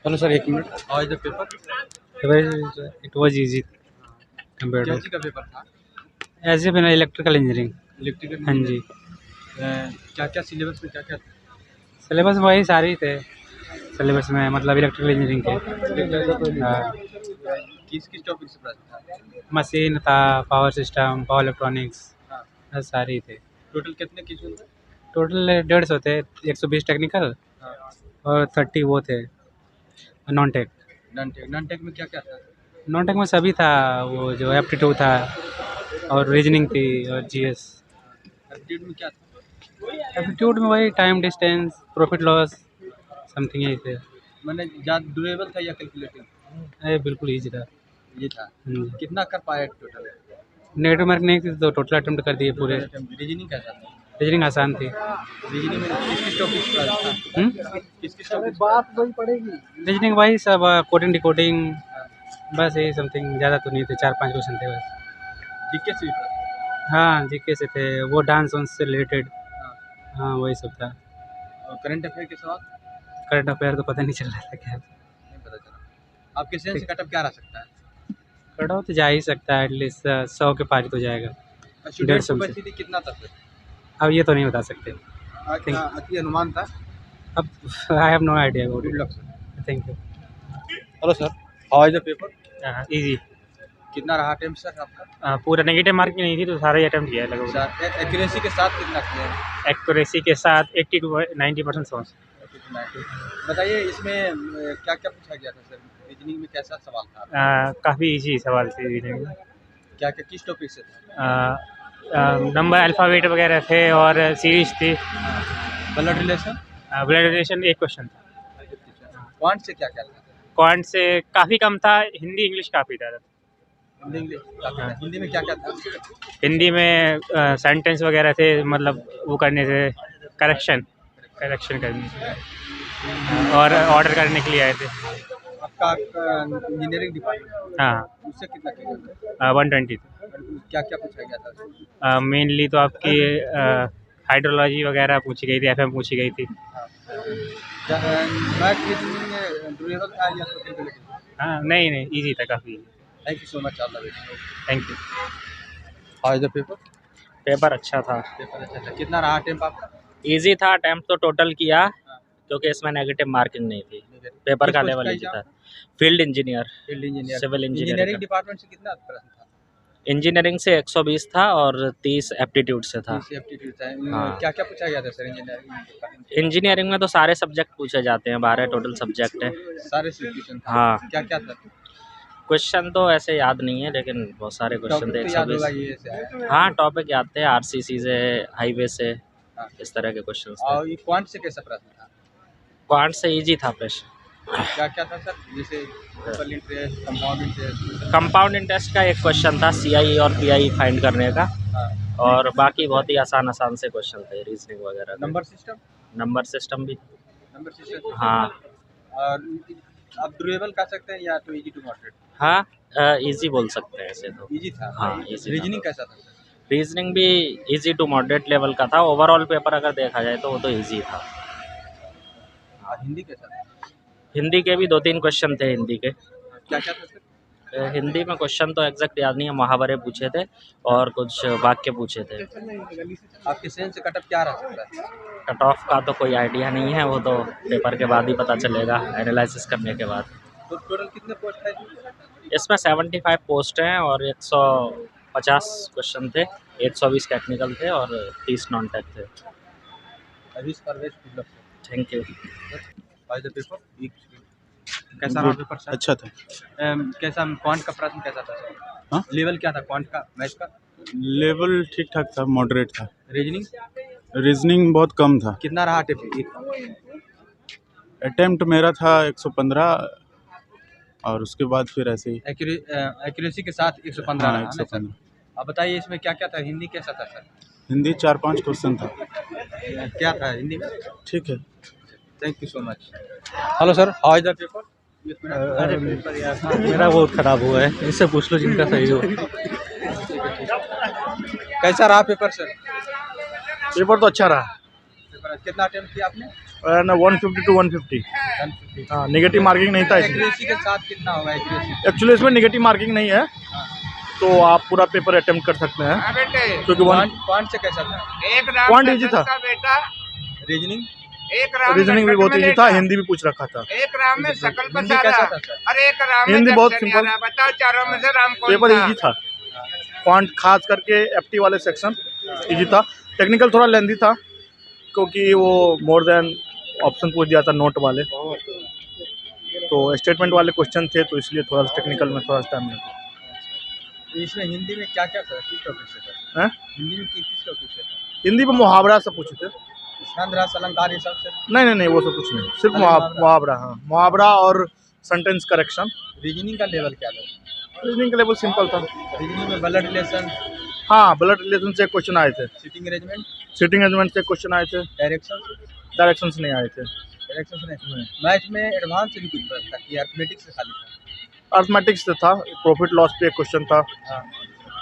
Hello sir, एक minute. How is the paper? It was easy compare क्या to चीज़ का paper था? As a बिना इलेक्ट्रिकल इंजीनियरिंग। इलेक्ट्रिकल हाँ जी, क्या क्या सिलेबस में क्या क्या था? सिलेबस वही सारे ही थे सिलेबस में, मतलब इलेक्ट्रिकल इंजीनियरिंग के। किस किस टॉपिक से पढ़ा था? मशीन था, पावर सिस्टम, पावर इलेक्ट्रॉनिक्स, हाँ, बस सारे ही थे। टोटल कितने क्वेश्चन थे? टोटल 150 थे, 120 टेक्निकल हाँ, और 30 वो थे नॉन टेक। नॉन टेक में क्या क्या था? नॉन टेक में सभी था, वो जो एप्टीट्यूड था और रीजनिंग थी और जीएस। एप्टीट्यूड में क्या था? एप्टीट्यूड में वही time distance, profit loss, something यही थे। मैंने ज़्यादा ड्यूरेबल था या कैलकुलेटिव? अरे बिल्कुल ईजी था। ये था। कितना कर पाया टोटल? नेगेटिव मार्क नहीं थी तो टोटल अटेम्प्ट कर दिए पूरे। रीजनिंग कैसा था? रीजनिंग आसान थी। रीजनिंग में किस किस टॉपिक से पढ़ा था? किस किस टॉपिक बात वही पड़ेगी? रीजनिंग वही सब, कोडिंग डिकोडिंग, बस यही समथिंग, ज़्यादा तो नहीं थे, 4-5 क्वेश्चन थे बस। जीके से भी पढ़ा हाँ जीके से थे, वो डांस वांस से रिलेटेड। था? हाँ वही सब था। और करंट अफेयर के सवाल करंट अफेयर तो पता नहीं चल रहा था क्या। नहीं पता चला। आपके सेंस से कटअप क्या रह सकता है? कट ऑफ तो जा ही सकता है, एटलीस्ट 100 के पार तो जाएगा। स्टूडेंट 150 में से। कैपेसिटी कितना था फिर? अब ये तो नहीं बता सकते। अति अनुमान था। अब I have no idea about good it. Luck sir. Thank you. Hello sir, how is the paper? Easy. कितना रहा अटेम्प्ट सर आपका? पूरा नेगेटिव मार्क नहीं थी तो सारा ही अटेम्प्ट किया है लगभग। सर एक्यूरेसी के साथ कितना किया है? एक्यूरेसी के साथ 80 to 90% समझ। बताइए इसमें क्या क्या पूछा गया था सर? रीजनिंग में कैसा सवाल था? काफ़ी इजी सवाल थे रीजनिंग में। क्या क्या किस टॉपिक से था? नंबर अल्फ़ाबेट वगैरह थे और सीरीज थी। Blood relation? ब्लड रिलेशन एक क्वेश्चन था। क्वांट से क्या क्या था? क्वांट से काफ़ी कम था, हिंदी इंग्लिश काफ़ी था। हिंदी में क्या क्या था? हिंदी में सेंटेंस वगैरह थे, मतलब वो करने से करेक्शन करने से और ऑर्डर करने के लिए आए थे। आपका इंजीनियरिंग डिपार्टमेंट हाँ, उससे कितना किया? 120 क्या क्या पूछा गया था? था। मेनली तो आपकी हाइड्रोलॉजी वगैरह पूछी गई थी, एफएम पूछी गई थी। मैथ रीजनिंग ड्यूरेबल था या तो कैलकुलेटिव? हाँ नहीं इजी था काफ़ी। Thank you so much, all the best. Thank you. How is the paper? Paper अच्छा था। पेपर अच्छा था। कितना रहा अटेम्प्ट आपका? इजी था, अटेम्प्ट तो टोटल किया क्योंकि इसमें नेगेटिव मार्किंग नहीं थी। पेपर का लेवल इजी था। Field engineer, civil engineering department से कितना प्रश्न था? इंजीनियरिंग से 120 था और 30 एप्टीट्यूड से था। एप्टीट्यूड था। हाँ। क्या क्या पूछा गया था सर इंजीनियरिंग? इंजीनियरिंग में तो सारे सब्जेक्ट पूछे जाते हैं, 12 टोटल सब्जेक्ट है। सारे क्वेश्चन था। हाँ। क्या क्या था? क्वेश्चन तो ऐसे याद नहीं है लेकिन बहुत सारे क्वेश्चन थे। टॉपिक तो याद होगा ये से। हाँ टॉपिक याद थे, आरसीसी से, हाईवे से, हाँ। इस तरह के क्वेश्चन थे। और ये क्वांट से कैसा प्रश्न था? क्वांट से इजी था प्रश्न। क्या क्या था सर? जैसे simple interest, compound interest. Compound interest का एक क्वेश्चन था, सीआई और पीआई फाइंड करने का। हाँ। और बाकी बहुत ही आसान से क्वेश्चन थे, रीजनिंग वगैरह। नंबर सिस्टम भी। नंबर सिस्टम हाँ। और आप ड्यूरेबल कह सकते हैं या तो इजी टू मॉडरेट? हाँ इजी बोल सकते हैं ऐसे तो। इजी था। हाँ इजी। रीजनिंग कैसा था? रीजनिंग भी इजी टू मॉडरेट लेवल का था। ओवरऑल पेपर अगर देखा जाए तो वो तो इजी था। हिंदी कैसा था? हिंदी के भी 2-3 क्वेश्चन थे हिंदी के। क्या क्या था सर? हिंदी में क्वेश्चन तो एग्जैक्ट याद नहीं है, मुहावरे पूछे थे और कुछ वाक्य पूछे थे। आपके सेंस से कटअप क्या रह सकता है? कट ऑफ का तो कोई आइडिया नहीं है, वो तो पेपर के बाद ही पता चलेगा, एनालिसिस करने के बाद। तो टोटल कितने पोस्ट है? इसमें 75 पोस्ट हैं और 150 क्वेश्चन थे। 120 टेक्निकल थे और 30 नॉन टेक थे। Thank you. कैसा रहा पेपर सर? अच्छा था। कैसा क्वांट का प्रश्न कैसा था सर? हाँ? लेवल क्या था क्वांट का, मैथ का? लेवल ठीक ठाक था, मॉडरेट था। रीजनिंग बहुत कम था। कितना रहा अटेम्प्ट मेरा था 115 और उसके बाद फिर ऐसे ही। एक्यूरेसी के साथ 115 हाँ, रहा ना सर? 115। अब बताइए इसमें क्या क्या था? हिंदी कैसा था सर? हिंदी 4-5 क्वेश्चन था। क्या था हिंदी में? ठीक है। Thank you so much. Hello sir, how is the paper? अरे पेपर यार मेरा बहुत ख़राब हुआ है, इससे पूछ लो जिनका सही हो। कैसा रहा पेपर सर? पेपर तो अच्छा रहा। पेपर है। कितना अटेम्प्ट किया आपने? 150 to 150। 150। हाँ, नेगेटिव मार्किंग नहीं था इसमें। एक्यूरेसी के साथ कितना होगा एक्यूरेसी? एक्चुअली इसमें नेगेटिव मार्किंग नहीं है, तो आप पूरा पेपर अटेम्प्ट कर सकते हैं, क्योंकि पॉइंट से कैसा था? पॉइंट ईजी था। रीजनिंग रीजनिंग भी बहुत ईजी था, हिंदी भी पूछ रखा था। एक राम में सकल हिंदी पसारा कैसा था सर? और एक राम में हिंदी बहुत दर्शन सिंपल। यारा। बताओ चारों में से राम कौन पेपर था? ईजी था, पॉइंट खास करके एफटी वाले सेक्शन ईजी था। टेक्निकल थोड़ा लेंदी था, क्योंकि वो मोर देन ऑप्शन पूछ दिया था नोट वाले, तो स्टेटमेंट वाले क्वेश्चन थे, तो इसलिए थोड़ा टेक्निकल में थोड़ा टाइम लगा। इसमें हिंदी में क्या क्या था? किस टॉपिक से था? हैं? हिंदी में किस टॉपिक से था? हिंदी में मुहावरा सब पूछे थे। छंद रस अलंकार ये सब से? नहीं, वो सब कुछ नहीं, सिर्फ खाली मुहावरा। मुहावरा। हाँ, मुहावरा और सेंटेंस करेक्शन। रीजनिंग का लेवल क्या था? रीजनिंग का लेवल सिंपल था। रीजनिंग में ब्लड रिलेशन, हाँ, ब्लड रिलेशन से क्वेश्चन आए थे, सिटिंग अरेंजमेंट, सिटिंग अरेंजमेंट से क्वेश्चन आए थे, डायरेक्शंस नहीं आए थे। डायरेक्शन नहीं। मैथ में एडवांस से भी कुछ पढ़ा था कि अर्थमेटिक्स से खाली था? अर्थमेटिक्स से था, प्रॉफिट लॉस पे एक क्वेश्चन था। हाँ।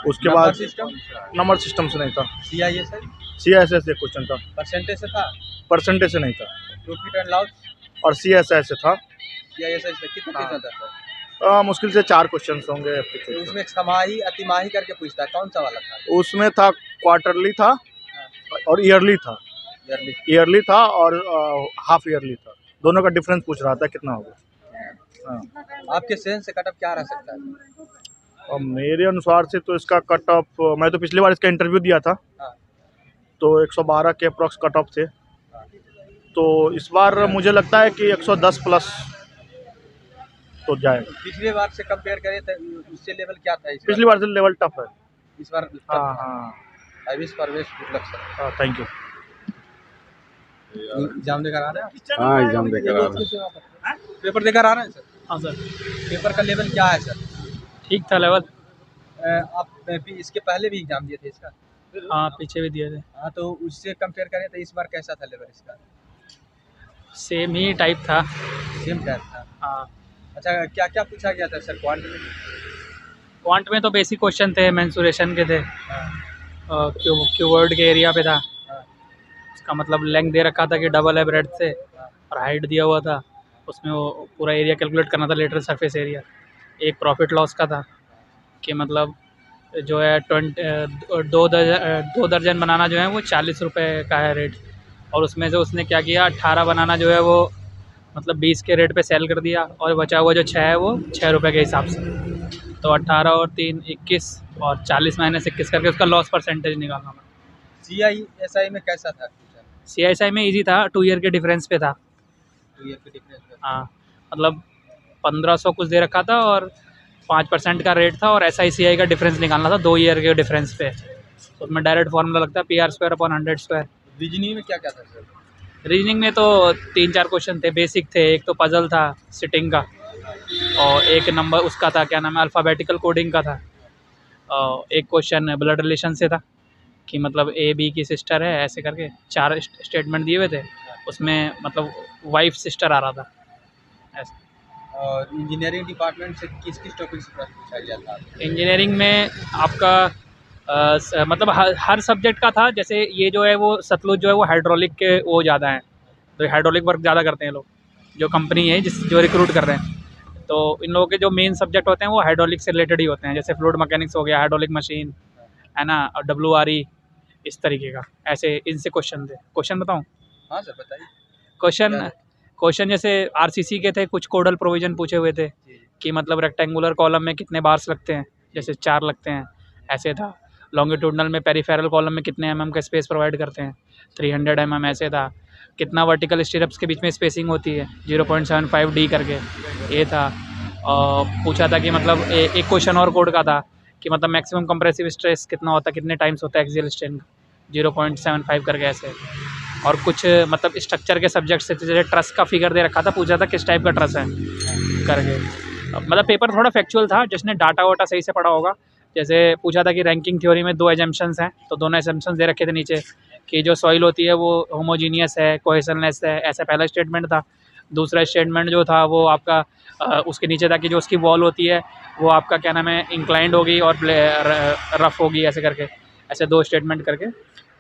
उसके बाद सिस्टम, नंबर सिस्टम से नहीं था। CISI, CSS एक क्वेश्चन था, परसेंटेज से था, परसेंटेज से नहीं था। प्रॉफिट एंड लॉस, और CSI से था। CISI से कितना हाँ। क्वेश्चन था सर? मुश्किल से 4 क्वेश्चन होंगे। तो उसमें छमाही अतिमाही करके पूछता है, कौन सा वाला था? उसमें था क्वार्टरली था और ईयरली था। ईयरली। ईयरली था और हाफ ईयरली था, दोनों का डिफरेंस पूछ रहा था कितना होगा। हाँ, आपके सेंस से कटअप क्या रह सकता है? और मेरे अनुसार से तो इसका कट ऑफ, मैं तो पिछली बार इसका इंटरव्यू दिया था, हाँ। तो 112 के अप्रॉक्स कट ऑफ थे, तो इस बार मुझे लगता है कि 110 प्लस तो जाएगा। पिछले बार से कंपेयर करें तो उससे लेवल क्या था? पिछली बार से लेवल टफ है। इस बार हाँ, I wish Parvesh good luck sir. Thank you. Exam देकर आ रहे हैं? हाँ, एग्जाम देकर आ रहे हैं। पेपर देकर आ रहे हैं सर? हाँ सर, पेपर का लेवल क्या है सर? ठीक था लेवल। आप भी इसके पहले भी एग्जाम दिए थे इसका? हाँ, पीछे भी दिए थे। हाँ, तो उससे कंपेयर करें तो इस बार कैसा था लेवल इसका? सेम ही टाइप था। सेम टाइप था। हाँ, अच्छा, क्या क्या पूछा गया था सर क्वांट में? क्वांट में तो बेसिक क्वेश्चन थे, मेंसुरेशन के थे, हाँ, कीवर्ड के एरिया पे था। हाँ, उसका मतलब लेंथ दे रखा था कि डबल है ब्रेड्थ से, और हाइट दिया हुआ था, उसमें वो पूरा एरिया कैलकुलेट करना था, लेटरल सरफेस एरिया। एक प्रॉफिट लॉस का था कि मतलब जो है 2 दर्जन बनाना जो है वो 40 रुपये का है रेट, और उसमें से उसने क्या किया, 18 बनाना जो है वो मतलब 20 के रेट पे सेल कर दिया, और बचा हुआ जो 6 है वो 6 रुपये के हिसाब से। तो 18 और 3 21 और 40 माइनस 21 करके उसका लॉस परसेंटेज निकालना था। CISI में कैसा था? CISI में इजी था, 2 ईयर के डिफरेंस पे था। 2 ईयर के डिफरेंस में? हाँ, मतलब 1500 कुछ दे रखा था और 5% का रेट था, और SICI का डिफरेंस निकालना था 2 ईयर के डिफरेंस पे। तो उसमें डायरेक्ट फार्मूला लगता है PR²/100²। रीजनिंग में क्या क्या था सर? रीजनिंग में तो 3-4 क्वेश्चन थे, बेसिक थे। एक तो पजल था सिटिंग का, और एक नंबर उसका था, क्या नाम है, अल्फ़ाबेटिकल कोडिंग का था। और एक क्वेश्चन ब्लड रिलेशन से था कि मतलब A B की सिस्टर है, ऐसे करके 4 स्टेटमेंट दिए हुए थे, उसमें मतलब वाइफ सिस्टर आ रहा था ऐसे। और इंजीनियरिंग डिपार्टमेंट से किस किस टॉपिक से प्रश्न पूछा गया था? इंजीनियरिंग में आपका मतलब हर सब्जेक्ट का था। जैसे ये जो है वो सतलुज जो है वो हाइड्रोलिक के वो ज़्यादा हैं, तो हाइड्रोलिक वर्क ज़्यादा करते हैं लोग, जो कंपनी है जो रिक्रूट कर रहे हैं। तो इन लोगों के जो मेन सब्जेक्ट होते हैं वो हाइड्रोलिक से रिलेटेड ही होते हैं, जैसे फ्लूइड मैकेनिक्स हो गया, हाइड्रोलिक मशीन है ना, और WRE, इस तरीके का। ऐसे इनसे क्वेश्चन थे। क्वेश्चन बताऊँ? हाँ सर, बताइए। क्वेश्चन जैसे RCC के थे, कुछ कोडल प्रोविज़न पूछे हुए थे कि मतलब रेक्टेंगुलर कॉलम में कितने बार्स लगते हैं, जैसे 4 लगते हैं, ऐसे था। लॉन्गिट्यूडनल में पेरिफेरल कॉलम में कितने mm का स्पेस प्रोवाइड करते हैं, 300 mm, ऐसे था। कितना वर्टिकल स्टिरप्स के बीच में स्पेसिंग होती है, 0.75 D करके, ये था। और पूछा था कि मतलब एक क्वेश्चन और कोड का था कि मतलब मैक्सिमम कंप्रेसिव स्ट्रेस कितना होता है, कितने टाइम्स होता है एक्सियल स्ट्रेन का, 0.75 करके ऐसे। और कुछ मतलब स्ट्रक्चर के सब्जेक्ट से, जैसे ट्रस का फिगर दे रखा था, पूछा था किस टाइप का ट्रस है करके। मतलब पेपर थोड़ा फैक्चुअल था, जिसने डाटा वाटा सही से पढ़ा होगा। जैसे पूछा था कि रैंकिंग थ्योरी में 2 एजम्पशंस हैं, तो दोनों एजम्पशंस दे रखे थे नीचे कि जो सॉइल होती है वो होमोजीनियस है, कोहेसनलेस है, ऐसा पहला स्टेटमेंट था। दूसरा स्टेटमेंट जो था वो आपका उसके नीचे था कि जो उसकी वॉल होती है वो आपका क्या नाम है, इंक्लाइंड होगी और रफ़ होगी, ऐसे करके, ऐसे 2 स्टेटमेंट करके।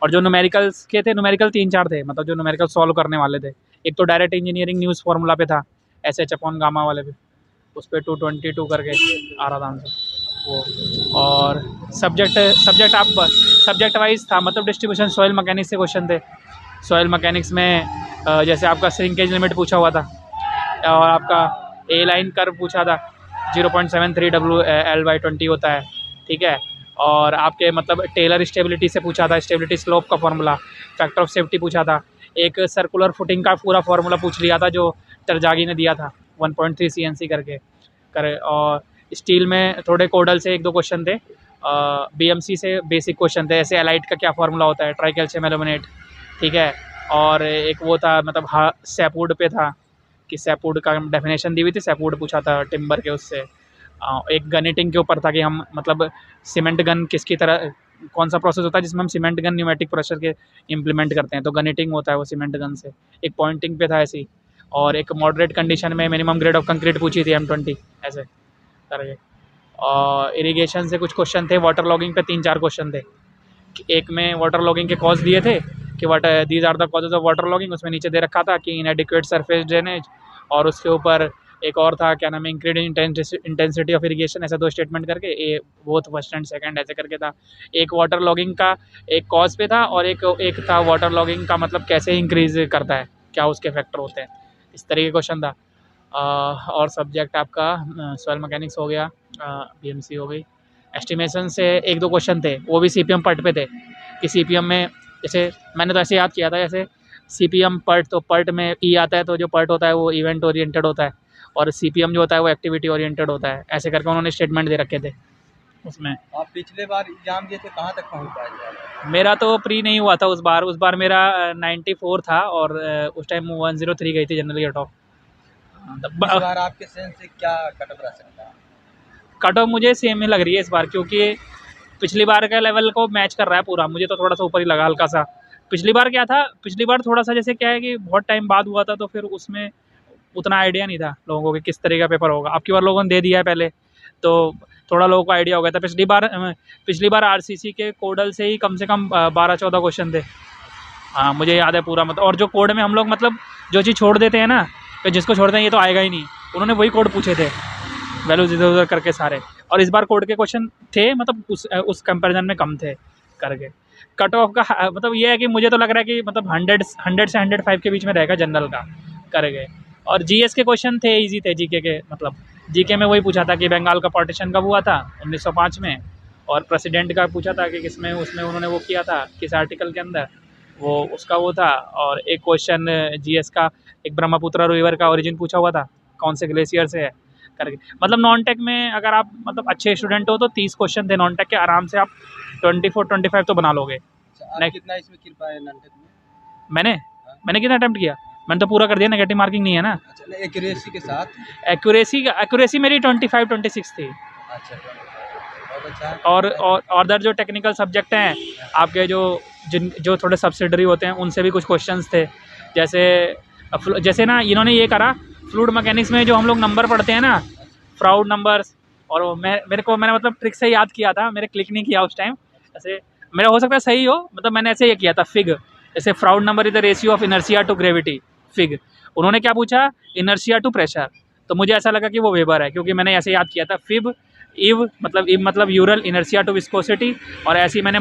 और जो न्यूमेरिकल्स के थे, न्यूमेरिकल 3-4 थे, मतलब जो न्यूमेरिकल सॉल्व करने वाले थे। एक तो डायरेक्ट इंजीनियरिंग न्यूज़ फार्मूला पे था, SH/गामा वाले पे, उस पर 222 करके आ रहा था आंसर वो। और सब्जेक्ट वाइज था, मतलब डिस्ट्रीब्यूशन सॉइल मैकेनिक्स से क्वेश्चन थे। सॉइल मैकेनिक्स में जैसे आपका श्रिंकेज लिमिट पूछा हुआ था, और आपका ए लाइन कर्व पूछा था, 0.73 WL/20 होता है, ठीक है। और आपके मतलब टेलर स्टेबिलिटी से पूछा था, स्टेबिलिटी स्लोप का फार्मूला, फैक्टर ऑफ सेफ्टी पूछा था। एक सर्कुलर फुटिंग का पूरा फार्मूला पूछ लिया था जो तरजागी ने दिया था, 1.3 CNC करके करे। और स्टील में थोड़े कोडल से 1-2 क्वेश्चन थे, BMC से बेसिक क्वेश्चन थे, ऐसे एलाइट का क्या फार्मूला होता है, ट्राई कैल्शियम एल्यूमिनेट, ठीक है। और एक वो था मतलब सैपवुड पे था कि सैपवुड का डेफिनेशन दी हुई थी, सैपवुड पूछा था टिम्बर के उससे। एक गनिटिंग के ऊपर था कि हम मतलब सीमेंट गन किसकी तरह, कौन सा प्रोसेस होता है जिसमें हम सीमेंट गन न्यूमेटिक प्रेशर के इम्प्लीमेंट करते हैं, तो गनिटिंग होता है वो सीमेंट गन से। एक पॉइंटिंग पे था ऐसी, और एक मॉडरेट कंडीशन में मिनिमम ग्रेड ऑफ कंक्रीट पूछी थी M20 ऐसे करके। और इरिगेशन से कुछ क्वेश्चन थे, वाटर लॉगिंग पे 3-4 क्वेश्चन थे। एक में वाटर लॉगिंग के कॉज दिए थे कि these are the causes of water logging, उसमें नीचे दे रखा था कि इनएडिक्वेट सरफेस ड्रेनेज, और उसके ऊपर एक और था क्या नाम है, इंक्रीडिंग इंटेंसिटी ऑफ इरिगेशन, ऐसे 2 स्टेटमेंट करके, A both first and second ऐसे करके था। एक वाटर लॉगिंग का एक कॉज पे था, और एक था वाटर लॉगिंग का मतलब कैसे इंक्रीज करता है, क्या उसके फैक्टर होते हैं, इस तरह के क्वेश्चन था। और सब्जेक्ट आपका सॉइल मैकेनिक्स हो गया, BMC हो गई। एस्टिमेशन से 1-2 क्वेश्चन थे, वो भी CPM पर्ट पे थे कि CPM में जैसे मैंने तो ऐसे याद किया था, जैसे CPM पर्ट, तो पर्ट में E आता है, तो जो पर्ट होता है वो इवेंट ओरिएंटेड होता है, और CPM जो होता है वो एक्टिविटी ओरिएंटेड होता है, ऐसे करके उन्होंने स्टेटमेंट दे रखे थे उसमें। आप पिछले बार एग्जाम दिए थे, कहाँ तक पहुँच पाए थे? मेरा तो प्री नहीं हुआ था उस बार मेरा 94 था, और उस टाइम 103 गई थी जनरल कट ऑफ। इस बार आपके सेंस से क्या कट ऑफ रह सकता है? कट ऑफ मुझे सेम ही लग रही है इस बार, क्योंकि पिछली बार का लेवल को मैच कर रहा है पूरा, मुझे तो थोड़ा सा ऊपर ही लगा हल्का सा। पिछली बार क्या था, पिछली बार थोड़ा सा जैसे क्या है कि बहुत टाइम बाद हुआ था, तो फिर उसमें उतना आइडिया नहीं था लोगों को कि किस तरह का पेपर होगा। अब की बार लोगों ने दे दिया है पहले, तो थोड़ा लोगों को आइडिया हो गया था। पिछली बार RCC के कोडल से ही कम से कम 12-14 क्वेश्चन थे, हाँ मुझे याद है पूरा। मतलब और जो कोड में हम लोग मतलब जो चीज़ छोड़ देते हैं ना, तो जिसको छोड़ते हैं ये तो आएगा ही नहीं, उन्होंने वही कोड पूछे थे, वैल्यूज इधर उधर करके सारे। और इस बार कोड के क्वेश्चन थे मतलब उस कंपैरिजन में कम थे करके। कट ऑफ का मतलब ये है कि मुझे तो लग रहा है कि मतलब 100 से 105 के बीच में रहेगा जनरल का करके। और GS के क्वेश्चन थे, इजी थे GK के, मतलब GK में वही पूछा था कि बंगाल का पार्टीशन कब हुआ था 1905 में, और प्रेसिडेंट का पूछा था कि किसमें उसमें उन्होंने वो किया था, किस आर्टिकल के अंदर, वो उसका वो था। और एक क्वेश्चन GS का एक ब्रह्मपुत्र रिवर का ओरिजिन पूछा हुआ था, कौन से ग्लेशियर से है करके। मतलब नॉन टेक में अगर आप मतलब अच्छे स्टूडेंट हो तो 30 क्वेश्चन थे नॉन टेक के, आराम से आप 24-25 तो बना लोगे। आप कितना इसमें कर पाए नॉन-टेक में? मैंने कितना अटेम्प्ट किया, मैंने तो पूरा कर दिया, नेगेटिव मार्किंग नहीं है ना। अच्छा, एक्यूरेसी के साथ? एक्यूरेसी मेरी 25-26 थी। अच्छा, बहुत अच्छा है। और अदर जो टेक्निकल सब्जेक्ट हैं आपके, जो थोड़े सब्सिडरी होते हैं, उनसे भी कुछ क्वेश्चंस थे। जैसे ना इन्होंने ये करा, फ्लूइड मैकेनिक्स में जो हम लोग नंबर पढ़ते हैं ना, फ्राउड नंबर्स, और मैंने मतलब ट्रिक से याद किया था, मेरे क्लिक नहीं किया उस टाइम। ऐसे मेरा हो सकता है सही हो, मतलब मैंने ऐसे ये किया था, फिग, जैसे Froude number is the ratio of inertia to gravity, fig. उन्होंने क्या पूछा, इनर्शिया टू प्रेशर, तो मुझे ऐसा लगा कि वो वेबर है, क्योंकि मैंने ऐसे याद किया था, फिब इव मतलब यूरल, इनर्शिया टू विस्कोसिटी, और ऐसे ही मैंने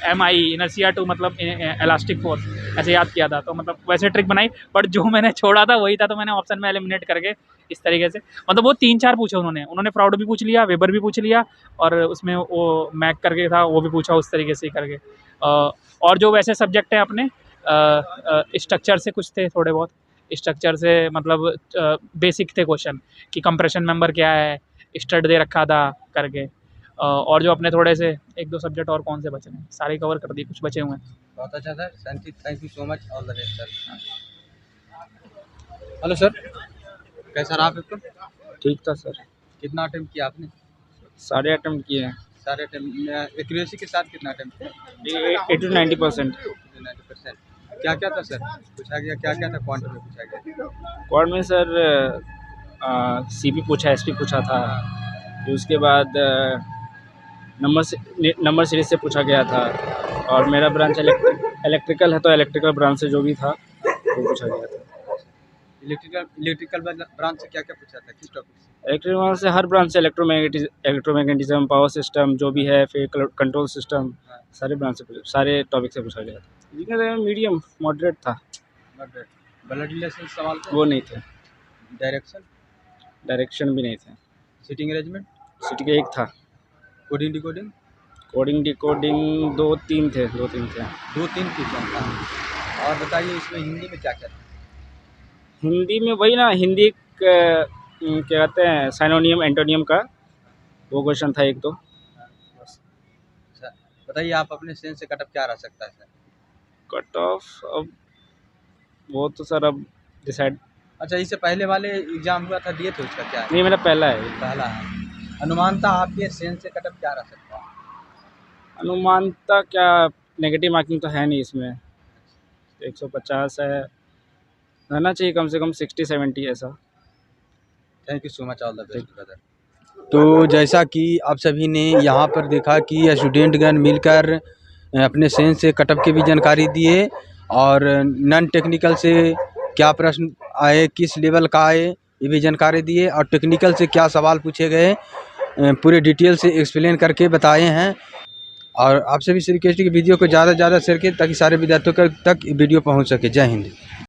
MI इनर्शिया टू मतलब इलास्टिक फोर्स, ऐसे याद किया था। तो मतलब वैसे ट्रिक बनाई, बट जो मैंने छोड़ा था वही था, तो मैंने ऑप्शन में एलिमिनेट करके इस तरीके से, मतलब वो 3-4 पूछे उन्होंने फ्राउड भी पूछ लिया, वेबर भी पूछ लिया, और उसमें वो मैक करके था वो भी पूछा, उस तरीके से करके। और जो वैसे सब्जेक्ट हैं अपने स्ट्रक्चर से कुछ थे, थोड़े बहुत स्ट्रक्चर से, मतलब बेसिक थे क्वेश्चन कि कंप्रेशन मेंबर क्या है, स्टड दे रखा था करके। और जो अपने थोड़े से 1-2 सब्जेक्ट और कौन से बचे हैं, सारे कवर कर दिए, कुछ बचे हुए हैं। बहुत अच्छा sir, thank you so much, all the best sir. Hello sir, कैसा रहा पेपर? ठीक था सर, कितना अटेम्प्ट किया आपने? सारे अटेम्प्ट किए हैं, सारे अटेम्प्ट। एक्यूरेसी के साथ कितना अटेम्प्ट किया? 80-90%। 90%। क्या क्या था सर पूछा गया, क्या क्या था क्वांट में पूछा गया? क्वाड में सर CP पूछा, SP पूछा था, फिर उसके बाद नंबर सीरीज से पूछा गया था, और मेरा ब्रांच इलेक्ट्रिकल है, तो इलेक्ट्रिकल ब्रांच से जो भी था वो पूछा गया था। इलेक्ट्रिकल ब्रांच से क्या क्या पूछा था, किस टॉपिक से? इलेक्ट्रिकल ब्रांच से हर ब्रांच से इलेक्ट्रोमैग्नेटिज्म, पावर सिस्टम जो भी है, फिर कंट्रोल सिस्टम, सारे ब्रांच से सारे टॉपिक से पूछा गया था। मीडियम मॉडरेट था, ब्लड रिलेशन सवाल थे? वो नहीं थे। डायरेक्शन भी नहीं थे। Seating arrangement? सिटी का एक था। Coding decoding? कोडिंग डिकोडिंग 2-3 थे। 2-3 क्वेश्चन था। और बताइए इसमें हिंदी में क्या क्या था? हिंदी में वही ना, हिंदी क्या कहते हैं, साइनोनियम एंटोनियम का वो क्वेश्चन था 1-2। अच्छा, बताइए आप अपने सेंस से कटअप क्या रह सकता है सर? कट ऑफ अब वो तो सर अब डिसाइड। अच्छा, इससे पहले वाले एग्जाम हुआ था, दिए थे, उसका क्या है? नहीं, मेरा पहला है। पहला है। अनुमानता आपके सेंस से कटअप क्या रह सकता है? अनुमानता क्या, नेगेटिव मार्किंग तो है नहीं इसमें। 150 है, रहना चाहिए कम से कम 60-70 ऐसा। Thank you so much, all the best brother. तो जैसा कि आप सभी ने यहाँ पर देखा कि स्टूडेंटगण मिलकर अपने सेंस से कटअप की भी जानकारी दिए और नॉन टेक्निकल से क्या प्रश्न आए, किस लेवल का आए, ये भी जानकारी दिए और टेक्निकल से क्या सवाल पूछे गए पूरे डिटेल से एक्सप्लेन करके बताए हैं। और आप सभी से रिक्वेस्ट है कि वीडियो को ज़्यादा से ज़्यादा शेयर करें ताकि सारे विद्यार्थियों तक वीडियो पहुँच सके। जय हिंद।